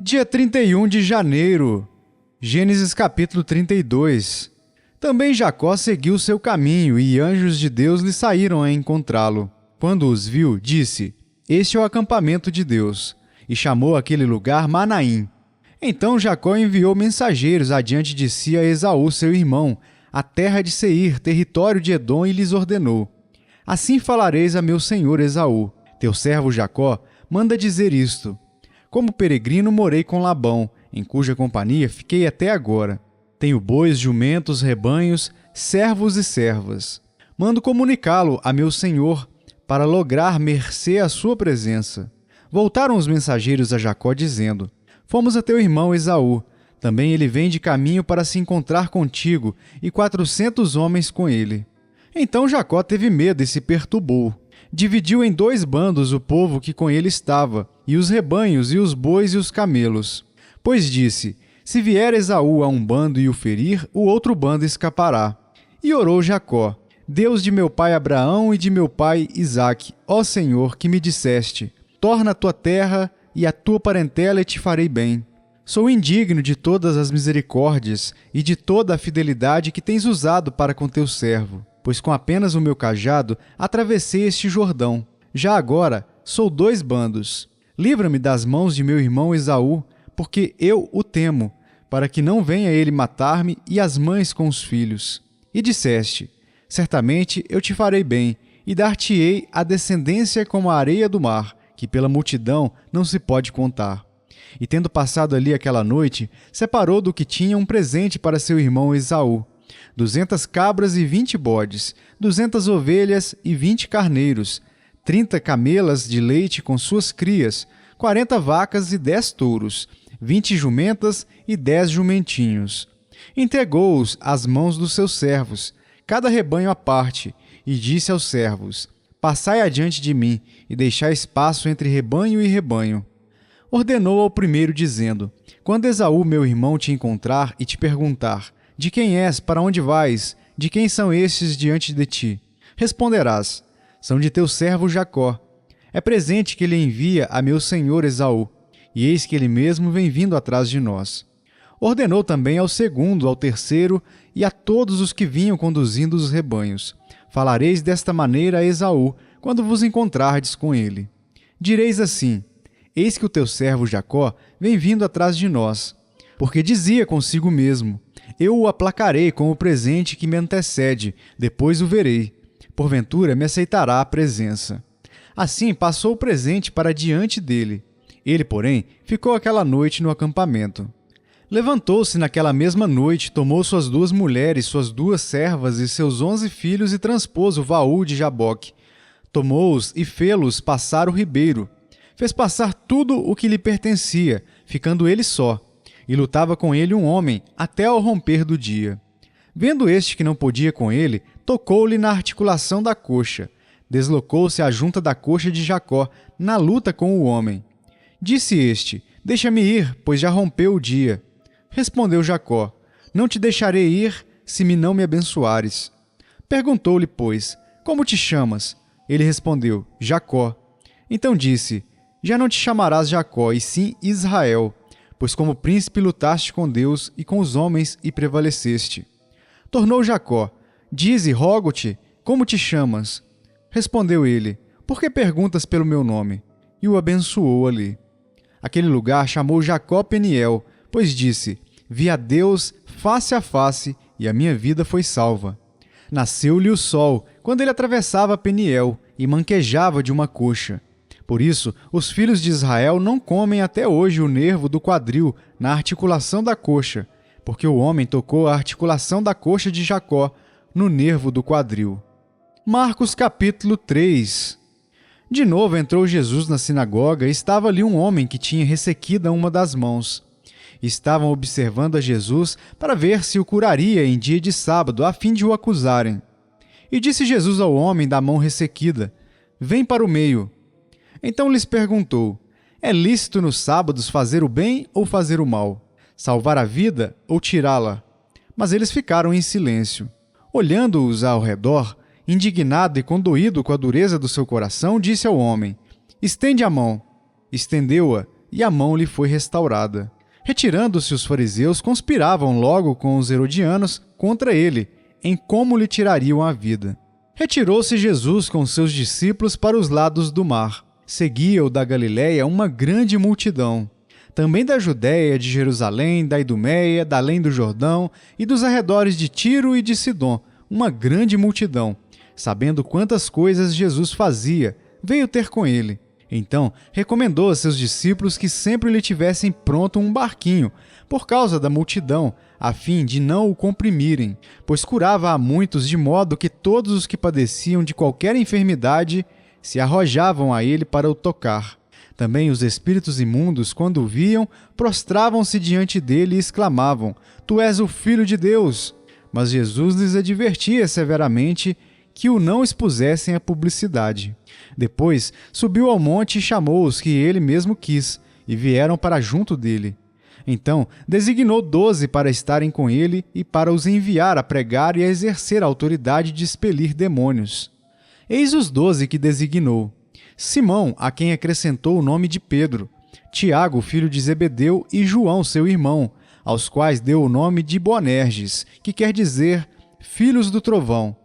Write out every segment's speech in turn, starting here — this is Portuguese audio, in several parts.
Dia 31 de janeiro. Gênesis capítulo 32. Também Jacó seguiu seu caminho, e anjos de Deus lhe saíram a encontrá-lo. Quando os viu, disse: Este é o acampamento de Deus. E chamou aquele lugar Manaim. Então Jacó enviou mensageiros adiante de si a Esaú, seu irmão, à terra de Seir, território de Edom, e lhes ordenou: Assim falareis a meu senhor Esaú: Teu servo Jacó manda dizer isto: Como peregrino morei com Labão, em cuja companhia fiquei até agora. Tenho bois, jumentos, rebanhos, servos e servas. Mando comunicá-lo a meu senhor, para lograr mercê à sua presença. Voltaram os mensageiros a Jacó, dizendo: Fomos a teu irmão Esaú. Também ele vem de caminho para se encontrar contigo, e 400 homens com ele. Então Jacó teve medo e se perturbou. Dividiu em 2 bandos o povo que com ele estava, e os rebanhos, e os bois e os camelos. Pois disse: Se vier Esaú a um bando e o ferir, o outro bando escapará. E orou Jacó: Deus de meu pai Abraão e de meu pai Isaque, ó Senhor, que me disseste: Torna a tua terra e a tua parentela e te farei bem. Sou indigno de todas as misericórdias e de toda a fidelidade que tens usado para com teu servo, pois com apenas o meu cajado atravessei este Jordão. Já agora sou 2 bandos. Livra-me das mãos de meu irmão Esaú, porque eu o temo, para que não venha ele matar-me e as mães com os filhos. E disseste: Certamente eu te farei bem, e dar-te-ei a descendência como a areia do mar, que pela multidão não se pode contar. E tendo passado ali aquela noite, separou do que tinha um presente para seu irmão Esaú: 200 cabras e 20 bodes, 200 ovelhas e 20 carneiros, 30 camelas de leite com suas crias, 40 vacas e 10 touros, 20 jumentas e 10 jumentinhos. Entregou-os às mãos dos seus servos, cada rebanho à parte, e disse aos servos: Passai adiante de mim, e deixai espaço entre rebanho e rebanho. Ordenou ao primeiro, dizendo: Quando Esaú, meu irmão, te encontrar e te perguntar: De quem és, para onde vais, de quem são estes diante de ti? Responderás: São de teu servo Jacó. É presente que ele envia a meu senhor Esaú, e eis que ele mesmo vem vindo atrás de nós. Ordenou também ao segundo, ao terceiro e a todos os que vinham conduzindo os rebanhos: Falareis desta maneira a Esaú, quando vos encontrardes com ele. Direis assim: Eis que o teu servo Jacó vem vindo atrás de nós. Porque dizia consigo mesmo: Eu o aplacarei com o presente que me antecede, depois o verei. Porventura me aceitará a presença. Assim passou o presente para diante dele. Ele, porém, ficou aquela noite no acampamento. Levantou-se naquela mesma noite, tomou suas 2 mulheres, suas 2 servas e seus 11 filhos e transpôs o vaul de Jaboque. Tomou-os e fê-los passar o ribeiro. Fez passar tudo o que lhe pertencia, ficando ele só, e lutava com ele um homem até ao romper do dia. Vendo este que não podia com ele, tocou-lhe na articulação da coxa. Deslocou-se a junta da coxa de Jacó, na luta com o homem. Disse este: Deixa-me ir, pois já rompeu o dia. Respondeu Jacó: Não te deixarei ir, se me não me abençoares. Perguntou-lhe, pois: Como te chamas? Ele respondeu: Jacó. Então disse: Já não te chamarás Jacó, e sim Israel, pois como príncipe lutaste com Deus e com os homens e prevaleceste. Tornou Jacó: Dize, rogo-te, como te chamas? Respondeu ele: Por que perguntas pelo meu nome? E o abençoou ali. Aquele lugar chamou Jacó Peniel, pois disse: Vi a Deus face a face, e a minha vida foi salva. Nasceu-lhe o sol, quando ele atravessava Peniel, e manquejava de uma coxa. Por isso, os filhos de Israel não comem até hoje o nervo do quadril na articulação da coxa, porque o homem tocou a articulação da coxa de Jacó no nervo do quadril. Marcos capítulo 3. De novo entrou Jesus na sinagoga e estava ali um homem que tinha ressequida uma das mãos. Estavam observando a Jesus para ver se o curaria em dia de sábado, a fim de o acusarem. E disse Jesus ao homem da mão ressequida: Vem para o meio. Então lhes perguntou: É lícito nos sábados fazer o bem ou fazer o mal? Salvar a vida ou tirá-la? Mas eles ficaram em silêncio. Olhando-os ao redor, indignado e condoído com a dureza do seu coração, disse ao homem: Estende a mão. Estendeu-a, e a mão lhe foi restaurada. Retirando-se os fariseus, conspiravam logo com os herodianos contra ele, em como lhe tirariam a vida. Retirou-se Jesus com seus discípulos para os lados do mar. Seguia-o da Galiléia uma grande multidão. Também da Judéia, de Jerusalém, da Idumeia, da além do Jordão e dos arredores de Tiro e de Sidom, uma grande multidão. Sabendo quantas coisas Jesus fazia, veio ter com ele. Então, recomendou a seus discípulos que sempre lhe tivessem pronto um barquinho, por causa da multidão, a fim de não o comprimirem, pois curava a muitos de modo que todos os que padeciam de qualquer enfermidade se arrojavam a ele para o tocar. Também os espíritos imundos, quando o viam, prostravam-se diante dele e exclamavam: Tu és o Filho de Deus! Mas Jesus lhes advertia severamente que o não expusessem à publicidade. Depois subiu ao monte e chamou os que ele mesmo quis, e vieram para junto dele. Então designou 12 para estarem com ele e para os enviar a pregar e a exercer a autoridade de expelir demônios. Eis os 12 que designou: Simão, a quem acrescentou o nome de Pedro, Tiago, filho de Zebedeu, e João, seu irmão, aos quais deu o nome de Boanerges, que quer dizer filhos do trovão,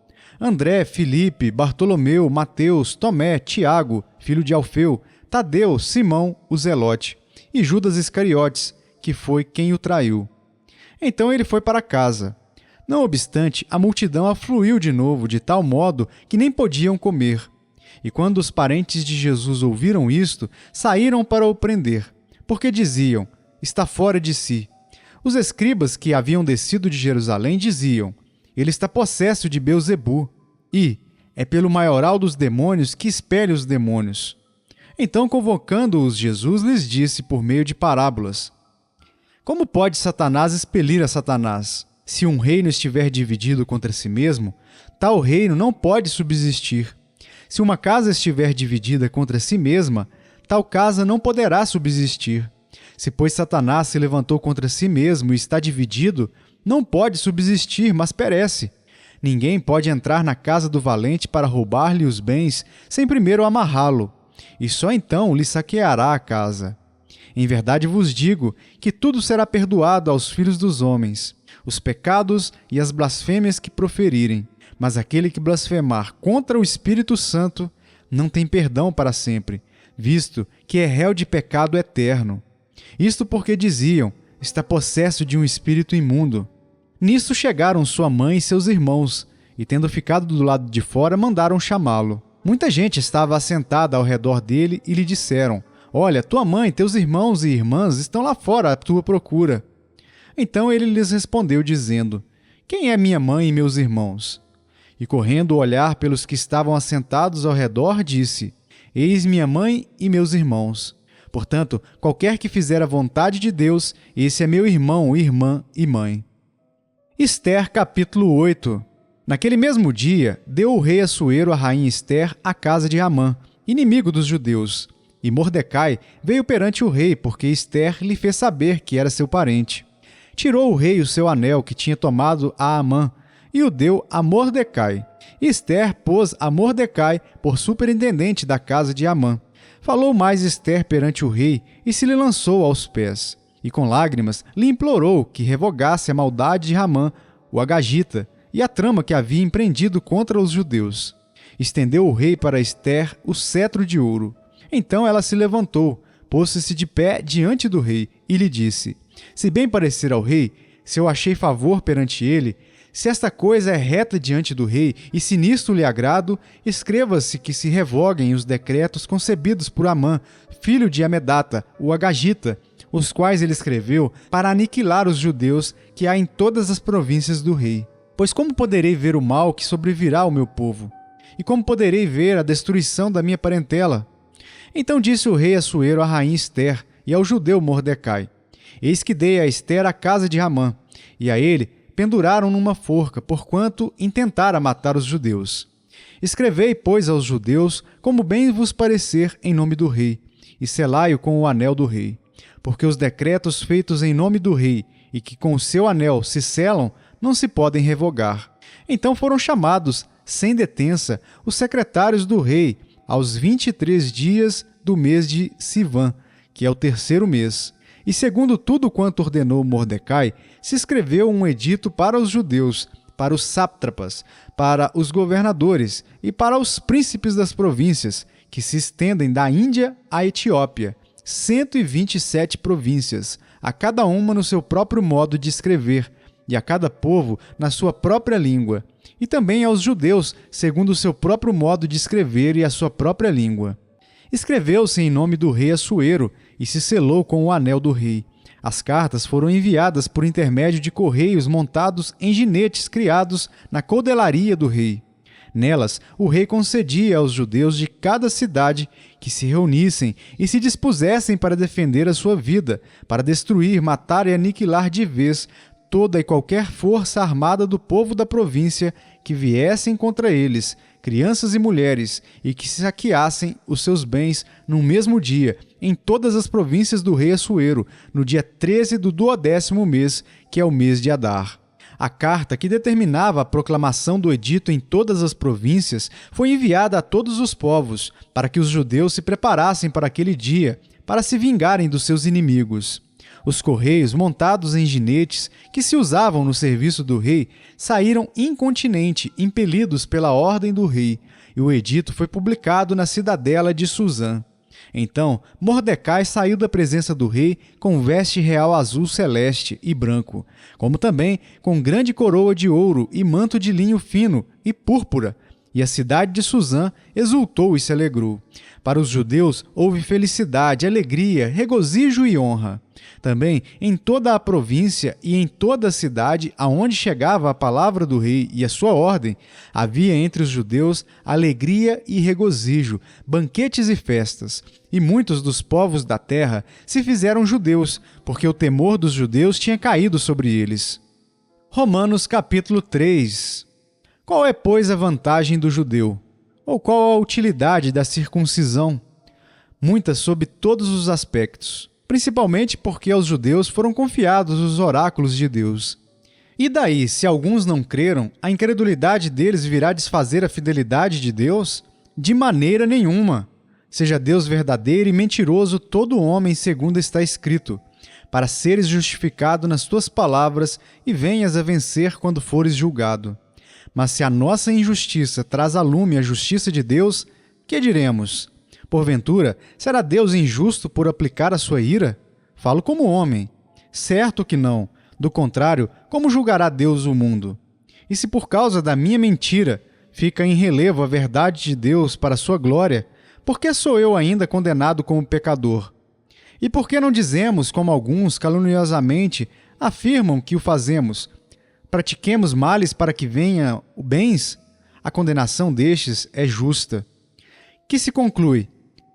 André, Filipe, Bartolomeu, Mateus, Tomé, Tiago, filho de Alfeu, Tadeu, Simão, o Zelote, e Judas Iscariotes, que foi quem o traiu. Então ele foi para casa. Não obstante, a multidão afluiu de novo, de tal modo que nem podiam comer. E quando os parentes de Jesus ouviram isto, saíram para o prender, porque diziam: Está fora de si. Os escribas que haviam descido de Jerusalém diziam: Ele está possesso de Beelzebu, e é pelo maioral dos demônios que expele os demônios. Então, convocando-os, Jesus lhes disse por meio de parábolas: Como pode Satanás expelir a Satanás? Se um reino estiver dividido contra si mesmo, tal reino não pode subsistir. Se uma casa estiver dividida contra si mesma, tal casa não poderá subsistir. Se, pois, Satanás se levantou contra si mesmo e está dividido, não pode subsistir, mas perece. Ninguém pode entrar na casa do valente para roubar-lhe os bens sem primeiro amarrá-lo, e só então lhe saqueará a casa. Em verdade vos digo que tudo será perdoado aos filhos dos homens, os pecados e as blasfêmias que proferirem, mas aquele que blasfemar contra o Espírito Santo não tem perdão para sempre, visto que é réu de pecado eterno. Isto porque diziam: Está possesso de um espírito imundo. Nisto chegaram sua mãe e seus irmãos, e tendo ficado do lado de fora, mandaram chamá-lo. Muita gente estava assentada ao redor dele e lhe disseram: Olha, tua mãe, teus irmãos e irmãs estão lá fora à tua procura. Então ele lhes respondeu, dizendo: Quem é minha mãe e meus irmãos? E correndo o olhar pelos que estavam assentados ao redor, disse: Eis minha mãe e meus irmãos. Portanto, qualquer que fizer a vontade de Deus, esse é meu irmão, irmã e mãe. Ester, capítulo 8. Naquele mesmo dia, deu o rei Assuero à rainha Ester a casa de Amã, inimigo dos judeus. E Mordecai veio perante o rei, porque Ester lhe fez saber que era seu parente. Tirou o rei o seu anel que tinha tomado a Amã e o deu a Mordecai. Ester pôs a Mordecai por superintendente da casa de Amã. Falou mais Ester perante o rei e se lhe lançou aos pés. E com lágrimas lhe implorou que revogasse a maldade de Amã, o agagita, e a trama que havia empreendido contra os judeus. Estendeu o rei para Ester o cetro de ouro. Então ela se levantou, pôs-se de pé diante do rei e lhe disse: Se bem parecer ao rei, se eu achei favor perante ele, se esta coisa é reta diante do rei, e se nisto lhe agrado, escreva-se que se revoguem os decretos concebidos por Amã, filho de Amedata, o agagita, os quais ele escreveu para aniquilar os judeus que há em todas as províncias do rei. Pois como poderei ver o mal que sobrevirá ao meu povo? E como poderei ver a destruição da minha parentela? Então disse o rei Assuero à rainha Ester e ao judeu Mordecai: Eis que dei a Ester a casa de Amã, e a ele penduraram numa forca, porquanto intentara matar os judeus. Escrevei, pois, aos judeus, como bem vos parecer, em nome do rei, e selai-o com o anel do rei. Porque os decretos feitos em nome do rei, e que com o seu anel se selam, não se podem revogar. Então foram chamados, sem detença, os secretários do rei, aos 23 dias do mês de Sivan, que é o terceiro mês. E segundo tudo quanto ordenou Mordecai, se escreveu um edito para os judeus, para os sátrapas, para os governadores e para os príncipes das províncias, que se estendem da Índia à Etiópia, 127 províncias, a cada uma no seu próprio modo de escrever, e a cada povo na sua própria língua, e também aos judeus, segundo o seu próprio modo de escrever e a sua própria língua. Escreveu-se em nome do rei Assuero e se selou com o anel do rei. As cartas foram enviadas por intermédio de correios montados em ginetes criados na coudelaria do rei. Nelas, o rei concedia aos judeus de cada cidade que se reunissem e se dispusessem para defender a sua vida, para destruir, matar e aniquilar de vez toda e qualquer força armada do povo da província que viessem contra eles, crianças e mulheres, e que saqueassem os seus bens no mesmo dia, em todas as províncias do rei Assuero, no dia 13 do 12º mês, que é o mês de Adar. A carta que determinava a proclamação do edito em todas as províncias foi enviada a todos os povos, para que os judeus se preparassem para aquele dia, para se vingarem dos seus inimigos. Os correios, montados em ginetes, que se usavam no serviço do rei, saíram incontinenti, impelidos pela ordem do rei, e o edito foi publicado na cidadela de Suzã. Então, Mordecai saiu da presença do rei com veste real azul celeste e branco, como também com grande coroa de ouro e manto de linho fino e púrpura, e a cidade de Suzã exultou e se alegrou. Para os judeus houve felicidade, alegria, regozijo e honra. Também em toda a província e em toda a cidade aonde chegava a palavra do rei e a sua ordem, havia entre os judeus alegria e regozijo, banquetes e festas. E muitos dos povos da terra se fizeram judeus, porque o temor dos judeus tinha caído sobre eles. Romanos capítulo 3. Qual é, pois, a vantagem do judeu? Ou qual a utilidade da circuncisão? Muitas sob todos os aspectos, principalmente porque aos judeus foram confiados os oráculos de Deus. E daí, se alguns não creram, a incredulidade deles virá desfazer a fidelidade de Deus? De maneira nenhuma. Seja Deus verdadeiro e mentiroso todo homem, segundo está escrito, para seres justificado nas tuas palavras e venhas a vencer quando fores julgado. Mas se a nossa injustiça traz à lume a justiça de Deus, que diremos? Porventura, será Deus injusto por aplicar a sua ira? Falo como homem. Certo que não. Do contrário, como julgará Deus o mundo? E se por causa da minha mentira fica em relevo a verdade de Deus para a sua glória, por que sou eu ainda condenado como pecador? E por que não dizemos, como alguns caluniosamente afirmam que o fazemos, pratiquemos males para que venham bens? A condenação destes é justa. Que se conclui?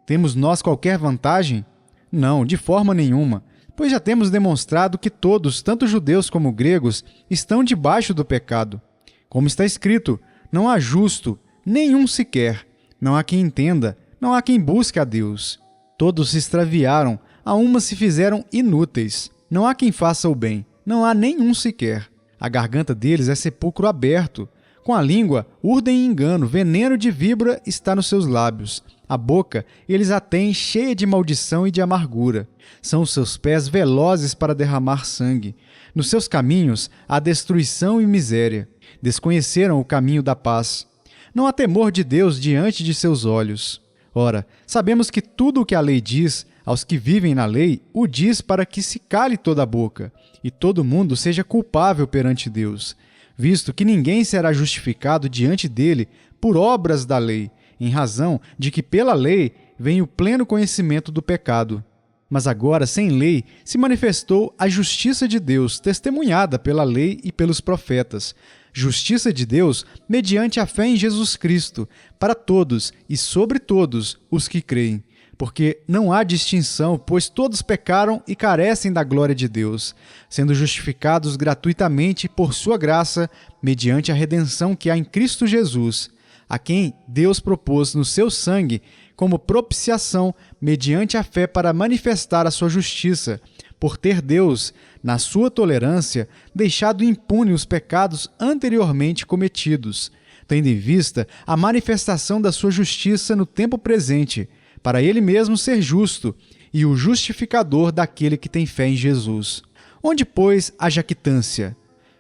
Temos nós qualquer vantagem? Não, de forma nenhuma, pois já temos demonstrado que todos, tanto judeus como gregos, estão debaixo do pecado. Como está escrito, não há justo, nenhum sequer, não há quem entenda, não há quem busque a Deus. Todos se extraviaram, a uma se fizeram inúteis, não há quem faça o bem, não há nenhum sequer. A garganta deles é sepulcro aberto. Com a língua, urdem engano, veneno de víbora está nos seus lábios. A boca, eles a têm cheia de maldição e de amargura. São os seus pés velozes para derramar sangue. Nos seus caminhos há destruição e miséria. Desconheceram o caminho da paz. Não há temor de Deus diante de seus olhos. Ora, sabemos que tudo o que a lei diz, aos que vivem na lei, o diz para que se cale toda a boca, e todo mundo seja culpável perante Deus, visto que ninguém será justificado diante dele por obras da lei, em razão de que pela lei vem o pleno conhecimento do pecado. Mas agora, sem lei, se manifestou a justiça de Deus, testemunhada pela lei e pelos profetas, justiça de Deus mediante a fé em Jesus Cristo, para todos e sobre todos os que creem. Porque não há distinção, pois todos pecaram e carecem da glória de Deus, sendo justificados gratuitamente por sua graça, mediante a redenção que há em Cristo Jesus, a quem Deus propôs no seu sangue como propiciação mediante a fé para manifestar a sua justiça, por ter Deus, na sua tolerância, deixado impune os pecados anteriormente cometidos, tendo em vista a manifestação da sua justiça no tempo presente, para ele mesmo ser justo e o justificador daquele que tem fé em Jesus. Onde, pois, a jactância?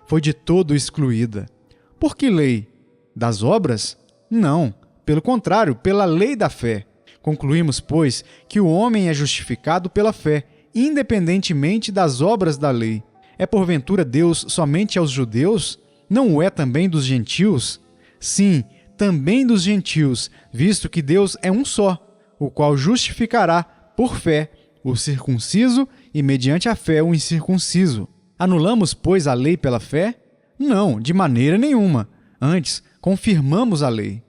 Foi de todo excluída. Por que lei? Das obras? Não, pelo contrário, pela lei da fé. Concluímos, pois, que o homem é justificado pela fé, independentemente das obras da lei. É porventura Deus somente aos judeus? Não o é também dos gentios? Sim, também dos gentios, visto que Deus é um só, o qual justificará, por fé, o circunciso e, mediante a fé, o incircunciso. Anulamos, pois, a lei pela fé? Não, de maneira nenhuma. Antes, confirmamos a lei.